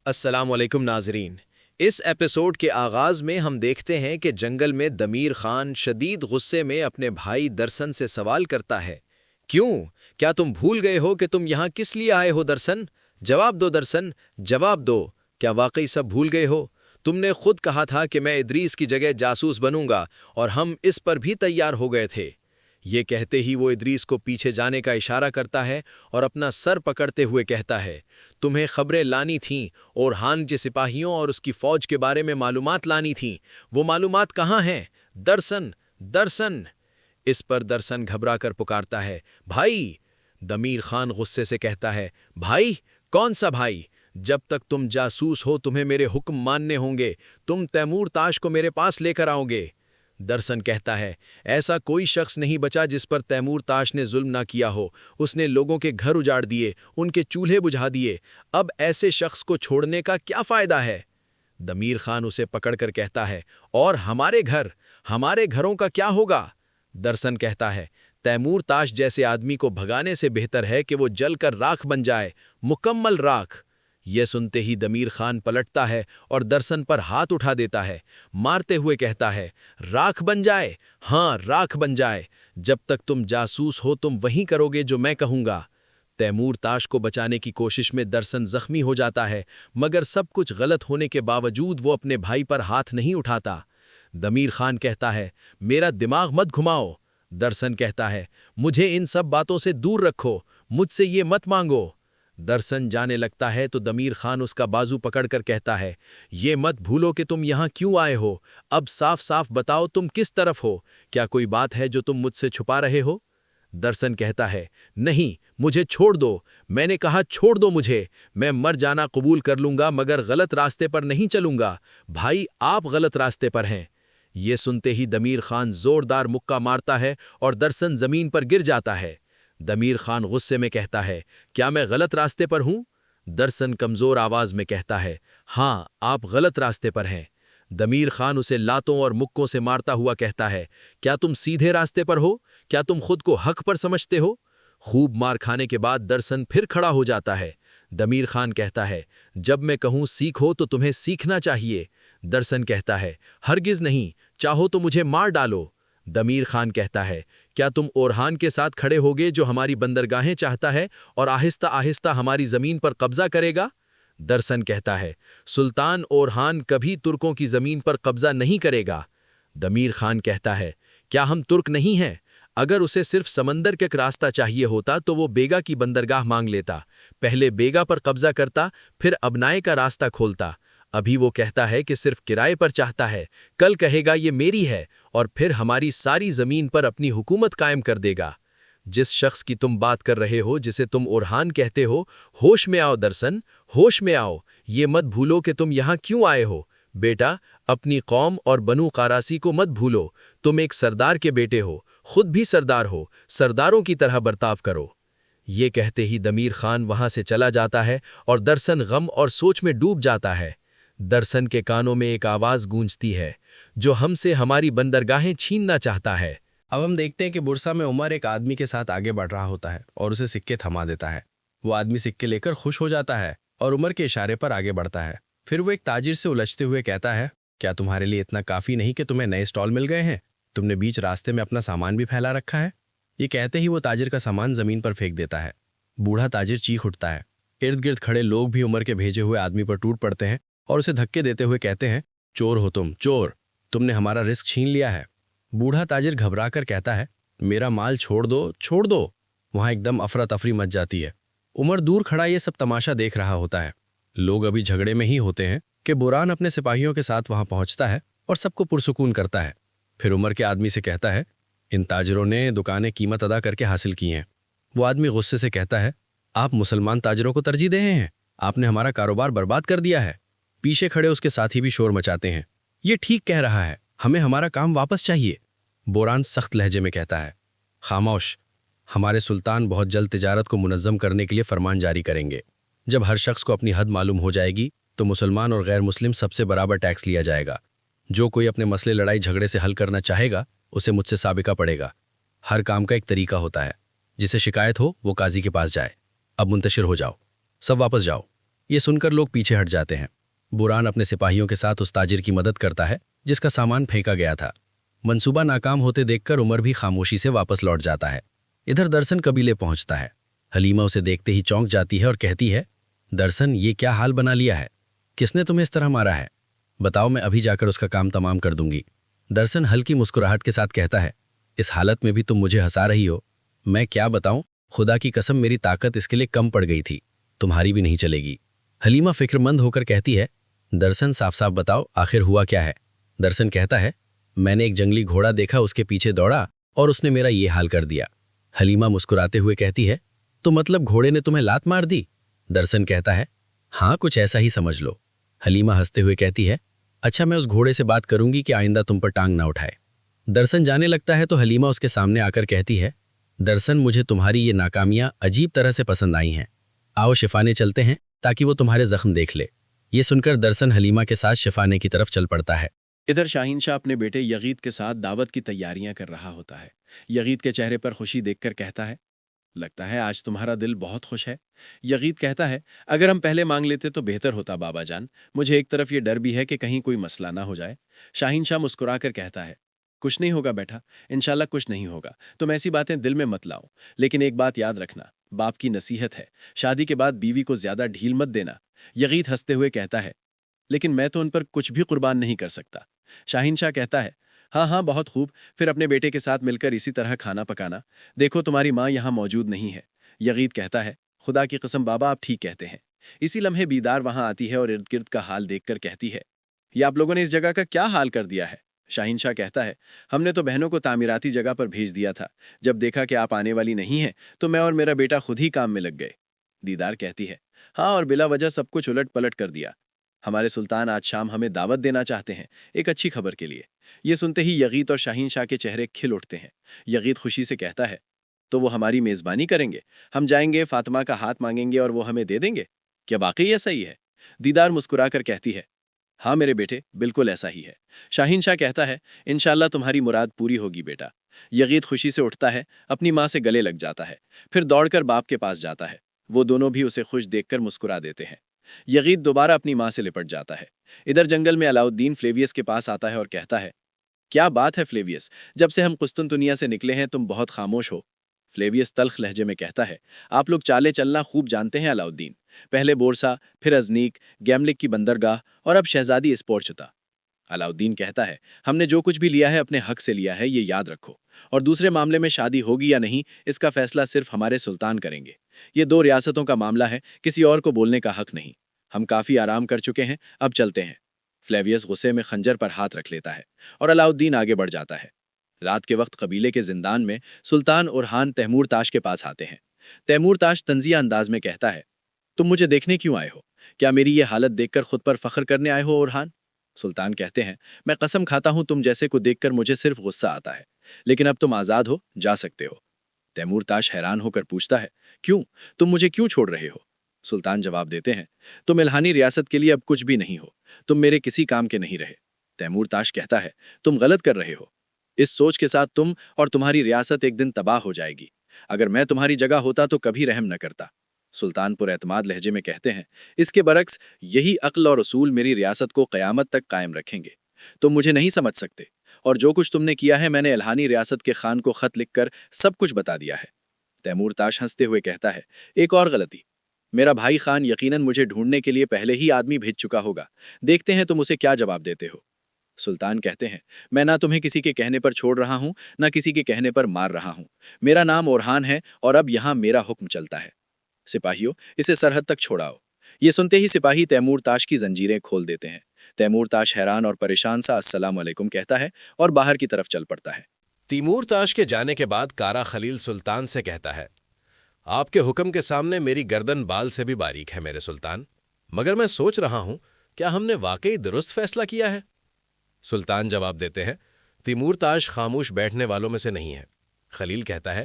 السلام علیکم ناظرین۔ اس ایپیسوڈ کے آغاز میں ہم دیکھتے ہیں کہ جنگل میں دمیر خان شدید غصے میں اپنے بھائی درسن سے سوال کرتا ہے، کیوں؟ کیا تم بھول گئے ہو کہ تم یہاں کس لیے آئے ہو درسن؟ جواب دو درسن، جواب دو۔ کیا واقعی سب بھول گئے ہو؟ تم نے خود کہا تھا کہ میں ادریس کی جگہ جاسوس بنوں گا، اور ہم اس پر بھی تیار ہو گئے تھے۔ یہ کہتے ہی وہ ادریس کو پیچھے جانے کا اشارہ کرتا ہے اور اپنا سر پکڑتے ہوئے کہتا ہے، تمہیں خبریں لانی تھیں اور ہان کے سپاہیوں اور اس کی فوج کے بارے میں معلومات لانی تھیں۔ وہ معلومات کہاں ہیں؟ درسن، درسن۔ اس پر درسن گھبرا کر پکارتا ہے، بھائی! دمیر خان غصے سے کہتا ہے، بھائی؟ کون سا بھائی؟ جب تک تم جاسوس ہو تمہیں میرے حکم ماننے ہوں گے۔ تم تیمور تاش کو میرے پاس لے کر آؤ گے۔ درسن کہتا ہے، ایسا کوئی شخص نہیں بچا جس پر تیمور تاش نے ظلم نہ کیا ہو۔ اس نے لوگوں کے گھر اجاڑ دیے، ان کے چولہے بجھا دیے۔ اب ایسے شخص کو چھوڑنے کا کیا فائدہ ہے؟ دمیر خان اسے پکڑ کر کہتا ہے، اور ہمارے گھر، ہمارے گھروں کا کیا ہوگا؟ درسن کہتا ہے، تیمور تاش جیسے آدمی کو بھگانے سے بہتر ہے کہ وہ جل کر راکھ بن جائے، مکمل راکھ۔ یہ سنتے ہی دمیر خان پلٹتا ہے اور درسن پر ہاتھ اٹھا دیتا ہے، مارتے ہوئے کہتا ہے، راکھ بن جائے؟ ہاں، راکھ بن جائے۔ جب تک تم جاسوس ہو تم وہی کرو گے جو میں کہوں گا۔ تیمور تاش کو بچانے کی کوشش میں درسن زخمی ہو جاتا ہے، مگر سب کچھ غلط ہونے کے باوجود وہ اپنے بھائی پر ہاتھ نہیں اٹھاتا۔ دمیر خان کہتا ہے، میرا دماغ مت گھماؤ۔ درسن کہتا ہے، مجھے ان سب باتوں سے دور رکھو، مجھ سے یہ مت مانگو۔ درسن جانے لگتا ہے تو دمیر خان اس کا بازو پکڑ کر کہتا ہے، یہ مت بھولو کہ تم یہاں کیوں آئے ہو۔ اب صاف صاف بتاؤ تم کس طرف ہو؟ کیا کوئی بات ہے جو تم مجھ سے چھپا رہے ہو؟ درسن کہتا ہے، نہیں، مجھے چھوڑ دو۔ میں نے کہا چھوڑ دو مجھے۔ میں مر جانا قبول کر لوں گا مگر غلط راستے پر نہیں چلوں گا۔ بھائی، آپ غلط راستے پر ہیں۔ یہ سنتے ہی دمیر خان زوردار مکہ مارتا ہے اور درسن زمین پر گر جاتا ہے۔ دمیر خان غصے میں کہتا ہے، کیا میں غلط راستے پر ہوں؟ درسن کمزور آواز میں کہتا ہے، ہاں، آپ غلط راستے پر ہیں۔ دمیر خان اسے لاتوں اور مکوں سے مارتا ہوا کہتا ہے، کیا تم سیدھے راستے پر ہو؟ کیا تم خود کو حق پر سمجھتے ہو؟ خوب مار کھانے کے بعد درسن پھر کھڑا ہو جاتا ہے۔ دمیر خان کہتا ہے، جب میں کہوں سیکھو تو تمہیں سیکھنا چاہیے۔ درسن کہتا ہے، ہرگز نہیں، چاہو تو مجھے مار ڈالو۔ دمیر خان کہتا ہے، کیا تم اورہان کے ساتھ کھڑے ہوگے جو ہماری بندرگاہیں چاہتا ہے اور آہستہ آہستہ ہماری زمین پر قبضہ کرے گا؟ درسن کہتا ہے، سلطان اورہان کبھی ترکوں کی زمین پر قبضہ نہیں کرے گا۔ دمیر خان کہتا ہے، کیا ہم ترک نہیں ہیں؟ اگر اسے صرف سمندر کا راستہ چاہیے ہوتا تو وہ بیگا کی بندرگاہ مانگ لیتا، پہلے بیگا پر قبضہ کرتا، پھر ابنائے کا راستہ کھولتا۔ ابھی وہ کہتا ہے کہ صرف کرائے پر چاہتا ہے، کل کہے گا یہ میری ہے اور پھر ہماری ساری زمین پر اپنی حکومت قائم کر دے گا۔ جس شخص کی تم بات کر رہے ہو، جسے تم اورہان کہتے ہو، ہوش میں آؤ درسن، ہوش میں آؤ۔ یہ مت بھولو کہ تم یہاں کیوں آئے ہو۔ بیٹا، اپنی قوم اور بنو قاراسی کو مت بھولو۔ تم ایک سردار کے بیٹے ہو، خود بھی سردار ہو، سرداروں کی طرح برتاؤ کرو۔ یہ کہتے ہی دمیر خان وہاں سے چلا جاتا ہے اور درسن غم اور سوچ میں ڈوب جاتا ہے۔ درسن کے کانوں میں ایک آواز گونجتی ہے، جو ہم سے ہماری بندرگاہیں چھیننا چاہتا ہے۔ اب ہم دیکھتے ہیں کہ برسا میں عمر ایک آدمی کے ساتھ آگے بڑھ رہا ہوتا ہے اور اسے سکے تھما دیتا ہے۔ وہ آدمی سکے لے کر خوش ہو جاتا ہے اور عمر کے اشارے پر آگے بڑھتا ہے۔ پھر وہ ایک تاجر سے الجھتے ہوئے کہتا ہے، کیا تمہارے لیے اتنا کافی نہیں کہ تمہیں نئے سٹال مل گئے ہیں؟ تم نے بیچ راستے میں اپنا سامان بھی پھیلا رکھا ہے۔ یہ کہتے ہی وہ تاجر کا سامان زمین پر پھینک دیتا ہے۔ بوڑھا تاجر چیخ اٹھتا ہے۔ ارد گرد کھڑے لوگ بھی عمر کے بھیجے ہوئے آدمی پر ٹوٹ پڑتے ہیں اور اسے دھکے دیتے ہوئے کہتے ہیں، چور ہو تم، چور! تم نے ہمارا رزق چھین لیا ہے۔ بوڑھا تاجر گھبرا کر کہتا ہے، میرا مال چھوڑ دو، چھوڑ دو۔ وہاں ایک دم افراتفری مچ جاتی ہے۔ عمر دور کھڑا یہ سب تماشا دیکھ رہا ہوتا ہے۔ لوگ ابھی جھگڑے میں ہی ہوتے ہیں کہ بوران اپنے سپاہیوں کے ساتھ وہاں پہنچتا ہے اور سب کو پرسکون کرتا ہے۔ پھر عمر کے آدمی سے کہتا ہے، ان تاجروں نے دکانیں قیمت ادا کر کے حاصل کی ہیں۔ وہ آدمی غصے سے کہتا ہے، آپ مسلمان تاجروں کو ترجیح دے رہے ہیں، آپ نے ہمارا کاروبار برباد کر دیا ہے۔ پیچھے کھڑے اس کے ساتھی بھی شور مچاتے ہیں، یہ ٹھیک کہہ رہا ہے، ہمیں ہمارا کام واپس چاہیے۔ بوران سخت لہجے میں کہتا ہے، خاموش، ہمارے سلطان بہت جلد تجارت کو منظم کرنے کے لیے فرمان جاری کریں گے۔ جب ہر شخص کو اپنی حد معلوم ہو جائے گی تو مسلمان اور غیر مسلم سب سے برابر ٹیکس لیا جائے گا۔ جو کوئی اپنے مسئلے لڑائی جھگڑے سے حل کرنا چاہے گا اسے مجھ سے سابقہ پڑے گا۔ ہر کام کا ایک طریقہ ہوتا ہے، جسے شکایت ہو وہ قاضی کے پاس جائے۔ اب منتشر ہو جاؤ، سب واپس جاؤ۔ یہ سن کر لوگ پیچھے ہٹ جاتے ہیں۔ بوران اپنے سپاہیوں کے ساتھ اس تاجر کی مدد کرتا ہے جس کا سامان پھینکا گیا تھا۔ منصوبہ ناکام ہوتے دیکھ کر عمر بھی خاموشی سے واپس لوٹ جاتا ہے۔ ادھر درسن قبیلے پہنچتا ہے۔ حلیمہ اسے دیکھتے ہی چونک جاتی ہے اور کہتی ہے، درسن یہ کیا حال بنا لیا ہے؟ کس نے تمہیں اس طرح مارا ہے؟ بتاؤ، میں ابھی جا کر اس کا کام تمام کر دوں گی۔ درسن ہلکی مسکراہٹ کے ساتھ کہتا ہے، اس حالت میں بھی تم مجھے ہنسا رہی ہو؟ میں کیا بتاؤں، خدا کی قسم میری طاقت اس کے لیے کم پڑ گئی تھی، تمہاری بھی نہیں چلے گی۔ حلیمہ فکر مند ہو کر کہتی ہے، درسن صاف صاف بتاؤ آخر ہوا کیا ہے؟ درسن کہتا ہے، میں نے ایک جنگلی گھوڑا دیکھا، اس کے پیچھے دوڑا اور اس نے میرا یہ حال کر دیا۔ حلیمہ مسکراتے ہوئے کہتی ہے، تو مطلب گھوڑے نے تمہیں لات مار دی؟ درسن کہتا ہے، ہاں کچھ ایسا ہی سمجھ لو۔ حلیمہ ہنستے ہوئے کہتی ہے، اچھا میں اس گھوڑے سے بات کروں گی کہ آئندہ تم پر ٹانگ نہ اٹھائے۔ درسن جانے لگتا ہے تو حلیمہ اس کے سامنے آ کر کہتی ہے، درسن مجھے تمہاری یہ ناکامیاں عجیب طرح سے پسند آئی ہیں، آؤ شفانے چلتے ہیں تاکہ وہ تمہارے زخم دیکھ لے۔ یہ سن کر درسن حلیمہ کے ساتھ شفانے کی طرف چل پڑتا ہے۔ ادھر شاہین شاہ اپنے بیٹے یغید کے ساتھ دعوت کی تیاریاں کر رہا ہوتا ہے۔ یغید کے چہرے پر خوشی دیکھ کر کہتا ہے، لگتا ہے آج تمہارا دل بہت خوش ہے۔ یغید کہتا ہے، اگر ہم پہلے مانگ لیتے تو بہتر ہوتا بابا جان، مجھے ایک طرف یہ ڈر بھی ہے کہ کہیں کوئی مسئلہ نہ ہو جائے۔ شاہین شاہ مسکرا کر کہتا ہے، کچھ نہیں ہوگا بیٹا، انشاءاللہ کچھ نہیں ہوگا، تم ایسی باتیں دل میں مت لاؤ، لیکن ایک بات یاد رکھنا، باپ کی نصیحت ہے، شادی کے بعد بیوی کو زیادہ ڈھیل مت دینا۔ یغید ہنستے ہوئے کہتا ہے، لیکن میں تو ان پر کچھ بھی قربان نہیں کر سکتا۔ شاہین شاہ کہتا ہے، ہاں ہاں بہت خوب، پھر اپنے بیٹے کے ساتھ مل کر اسی طرح کھانا پکانا، دیکھو تمہاری ماں یہاں موجود نہیں ہے۔ یغید کہتا ہے، خدا کی قسم بابا آپ ٹھیک کہتے ہیں۔ اسی لمحے بیدار وہاں آتی ہے اور ارد گرد کا حال دیکھ کر کہتی ہے، یہ آپ لوگوں نے اس جگہ کا کیا حال کر دیا ہے؟ شاہین شاہ کہتا ہے، ہم نے تو بہنوں کو تعمیراتی جگہ پر بھیج دیا تھا، جب دیکھا کہ آپ آنے والی نہیں ہیں تو میں اور میرا بیٹا خود ہی کام میں لگ گئے۔ دیدار کہتی ہے، ہاں اور بلا وجہ سب کچھ الٹ پلٹ کر دیا۔ ہمارے سلطان آج شام ہمیں دعوت دینا چاہتے ہیں، ایک اچھی خبر کے لیے۔ یہ سنتے ہی یغید اور شاہین شاہ کے چہرے کھل اٹھتے ہیں۔ یغید خوشی سے کہتا ہے، تو وہ ہماری میزبانی کریں گے، ہم جائیں گے، فاطمہ کا ہاتھ مانگیں گے اور وہ ہمیں دے دیں گے؟ کیا واقعی ایسا ہی ہے؟ دیدار مسکرا کر کہتی ہے، ہاں میرے بیٹے بالکل ایسا ہی ہے۔ شاہین شاہ کہتا ہے، انشاءاللہ تمہاری مراد پوری ہوگی بیٹا۔ یغید خوشی سے اٹھتا ہے، اپنی ماں سے گلے لگ جاتا ہے، پھر دوڑ کر باپ کے پاس جاتا ہے۔ وہ دونوں بھی اسے خوش دیکھ کر مسکرا دیتے ہیں۔ یغید دوبارہ اپنی ماں سے لپٹ جاتا ہے۔ ادھر جنگل میں علاؤالدین فلیویس کے پاس آتا ہے اور کہتا ہے، کیا بات ہے فلیویس، جب سے ہم قسطنطنیہ سے نکلے ہیں تم بہت خاموش ہو۔ فلیویس تلخ لہجے میں کہتا ہے، آپ لوگ چالے چلنا خوب جانتے ہیں علاؤالدین، پہلے بورسا، پھر ازنیک، گیملک کی بندرگاہ اور اب شہزادی اسپورچتا۔ علاؤالدین کہتا ہے، ہم نے جو کچھ بھی لیا ہے اپنے حق سے لیا ہے، یہ یاد رکھو، اور دوسرے معاملے میں شادی ہوگی یا نہیں اس کا فیصلہ صرف ہمارے سلطان کریں گے۔ یہ دو ریاستوں کا معاملہ ہے، کسی اور کو بولنے کا حق نہیں۔ ہم کافی آرام کر چکے ہیں، اب چلتے ہیں۔ فلیویس غصے میں خنجر پر ہاتھ رکھ لیتا ہے اور علاؤالدین آگے بڑھ جاتا ہے۔ رات کے وقت قبیلے کے زندان میں سلطان اورحان تیمور تاش کے پاس آتے ہیں۔ تیمور تاش طنزیہ انداز میں کہتا ہے، تم مجھے دیکھنے کیوں آئے ہو؟ کیا میری یہ حالت دیکھ کر خود پر فخر کرنے آئے ہو اورحان؟ سلطان کہتے ہیں، میں قسم کھاتا ہوں تم جیسے کو دیکھ کر مجھے صرف غصہ آتا ہے، لیکن اب تم آزاد ہو، جا سکتے ہو۔ تیمور تاش حیران ہو کر پوچھتا ہے، کیوں؟ تم مجھے کیوں چھوڑ رہے ہو؟ سلطان جواب دیتے ہیں، تم الہانی ریاست کے لیے اب کچھ بھی نہیں ہو، تم میرے کسی کام کے نہیں رہے۔ تیمور تاش کہتا ہے، تم غلط کر رہے ہو، اس سوچ کے ساتھ تم اور تمہاری ریاست ایک دن تباہ ہو جائے گی۔ اگر میں تمہاری جگہ ہوتا تو کبھی رحم نہ کرتا۔ سلطان پر اعتماد لہجے میں کہتے ہیں، اس کے برعکس یہی عقل اور اصول میری ریاست کو قیامت تک قائم رکھیں گے۔ تم مجھے نہیں سمجھ سکتے، اور جو کچھ تم نے کیا ہے میں نے الہانی ریاست کے خان کو خط لکھ کر سب کچھ بتا دیا ہے۔ تیمور تاش ہنستے ہوئے کہتا ہے، ایک اور غلطی، میرا بھائی خان یقیناً مجھے ڈھونڈنے کے لیے پہلے ہی آدمی بھیج چکا ہوگا، دیکھتے ہیں تم اسے کیا جواب دیتے ہو۔ سلطان کہتے ہیں، میں نہ تمہیں کسی کے کہنے پر چھوڑ رہا ہوں نہ کسی کے کہنے پر مار رہا ہوں، میرا نام اورحان ہے اور اب یہاں میرا حکم چلتا ہے۔ سپاہیوں، اسے سرحد تک چھوڑاؤ۔ یہ سنتے ہی سپاہی تیمور تاش کی زنجیریں کھول دیتے ہیں۔ تیمور تاش حیران اور پریشان سا السلام علیکم کہتا ہے اور باہر کی طرف چل پڑتا ہے۔ تیمور تاش کے جانے کے بعد کارا خلیل سلطان سے کہتا ہے، آپ کے حکم کے سامنے میری گردن بال سے بھی باریک ہے میرے سلطان، مگر میں سوچ رہا ہوں کیا ہم نے واقعی درست فیصلہ کیا ہے؟ سلطان جواب دیتے ہیں، تیمور تاش خاموش بیٹھنے والوں میں سے نہیں ہے۔ خلیل کہتا ہے،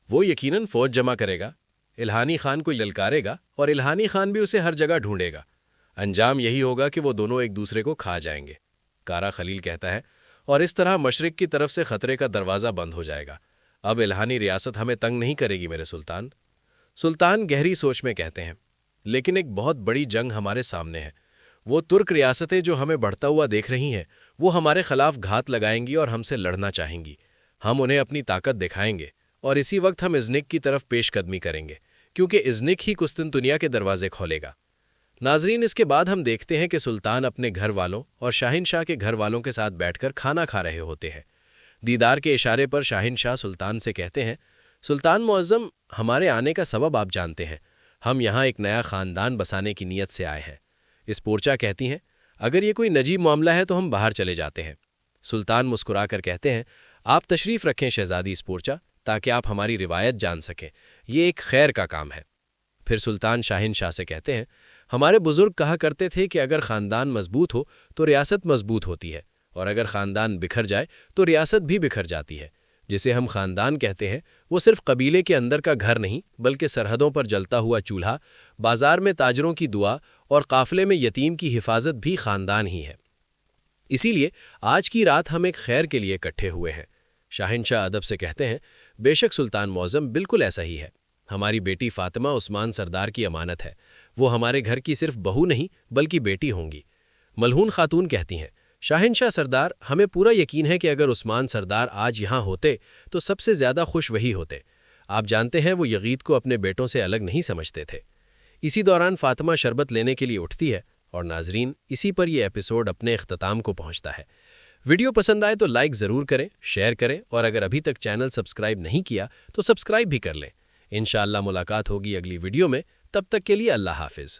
وہ یقیناً فوج جمع کرے گا، الہانی خان کو للکارے گا اور الہانی خان بھی اسے ہر جگہ ڈھونڈے گا، انجام یہی ہوگا کہ وہ دونوں ایک دوسرے کو کھا جائیں گے۔ کارا خلیل کہتا ہے، اور اس طرح مشرق کی طرف سے خطرے کا دروازہ بند ہو جائے گا، اب الہانی ریاست ہمیں تنگ نہیں کرے گی میرے سلطان۔ سلطان گہری سوچ میں کہتے ہیں، لیکن ایک بہت بڑی جنگ ہمارے سامنے ہے۔ وہ ترک ریاستیں جو ہمیں بڑھتا ہوا دیکھ رہی ہیں، وہ ہمارے خلاف گھات لگائیں گی اور ہم سے لڑنا چاہیں گی۔ ہم انہیں اپنی طاقت دکھائیں گے اور اسی وقت ہم ازنک کی طرف پیش قدمی کریں گے، کیونکہ ازنک ہی قسطنطنیہ کے دروازے کھولے گا۔ ناظرین، اس کے بعد ہم دیکھتے ہیں کہ سلطان اپنے گھر والوں اور شاہنشاہ کے گھر والوں کے ساتھ بیٹھ کر کھانا کھا رہے ہوتے ہیں۔ دیدار کے اشارے پر شاہنشاہ سلطان سے کہتے ہیں، سلطان معظم، ہمارے آنے کا سبب آپ جانتے ہیں۔ ہم یہاں ایک نیا خاندان بسانے کی نیت سے آئے ہیں۔ اس پورچا کہتی ہیں، اگر یہ کوئی نجیب معاملہ ہے تو ہم باہر چلے جاتے ہیں۔ سلطان مسکرا کر کہتے ہیں، آپ تشریف رکھیں شہزادی اس پورچا، تاکہ آپ ہماری روایت جان سکیں۔ یہ ایک خیر کا کام ہے۔ پھر سلطان شاہنشاہ سے کہتے ہیں، ہمارے بزرگ کہا کرتے تھے کہ اگر خاندان مضبوط ہو تو ریاست مضبوط ہوتی ہے، اور اگر خاندان بکھر جائے تو ریاست بھی بکھر جاتی ہے۔ جسے ہم خاندان کہتے ہیں، وہ صرف قبیلے کے اندر کا گھر نہیں، بلکہ سرحدوں پر جلتا ہوا چولہا، بازار میں تاجروں کی دعا اور قافلے میں یتیم کی حفاظت بھی خاندان ہی ہے۔ اسی لیے آج کی رات ہم ایک خیر کے لیے اکٹھے ہوئے ہیں۔ شاہنشاہ ادب سے کہتے ہیں، بے شک سلطان معظم، بالکل ایسا ہی ہے۔ ہماری بیٹی فاطمہ عثمان سردار کی امانت ہے۔ وہ ہمارے گھر کی صرف بہو نہیں بلکہ بیٹی ہوں گی۔ ملہون خاتون کہتی ہیں، شاہنشاہ سردار، ہمیں پورا یقین ہے کہ اگر عثمان سردار آج یہاں ہوتے تو سب سے زیادہ خوش وہی ہوتے۔ آپ جانتے ہیں وہ یغید کو اپنے بیٹوں سے الگ نہیں سمجھتے تھے۔ اسی دوران فاطمہ شربت لینے کے لیے اٹھتی ہے، اور ناظرین، اسی پر یہ ایپیسوڈ اپنے اختتام کو پہنچتا ہے۔ ویڈیو پسند آئے تو لائک ضرور کریں، شیئر کریں، اور اگر ابھی تک چینل سبسکرائب نہیں کیا تو سبسکرائب بھی کر لیں۔ انشاءاللہ ملاقات ہوگی اگلی ویڈیو میں، تب تک کے لیے اللہ حافظ۔